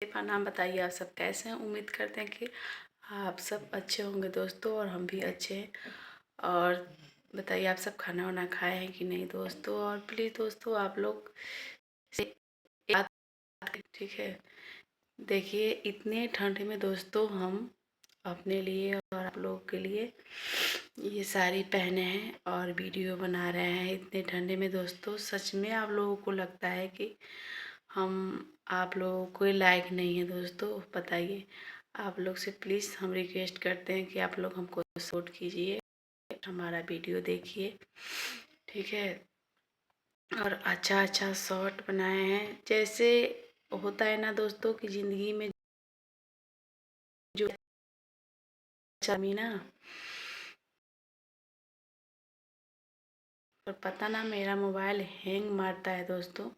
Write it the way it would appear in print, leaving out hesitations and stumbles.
का नाम बताइए, आप सब कैसे हैं। उम्मीद करते हैं कि आप सब अच्छे होंगे दोस्तों, और हम भी अच्छे हैं। और बताइए आप सब खाना वाना खाए हैं कि नहीं दोस्तों। और प्लीज़ दोस्तों आप लोग से याद करें, ठीक है। देखिए इतने ठंड में दोस्तों हम अपने लिए और आप लोगों के लिए ये साड़ी पहने हैं और वीडियो बना रहे हैं इतने ठंडे में दोस्तों। सच में आप लोगों को लगता है कि हम आप लोगों को लायक नहीं है दोस्तों। बताइए आप लोग से प्लीज़ हम रिक्वेस्ट करते हैं कि आप लोग हमको सपोर्ट कीजिए, हमारा वीडियो देखिए, ठीक है। और अच्छा अच्छा शॉर्ट बनाए हैं। जैसे होता है ना दोस्तों कि ज़िंदगी में जो ना, और पता ना मेरा मोबाइल हैंग मारता है दोस्तों।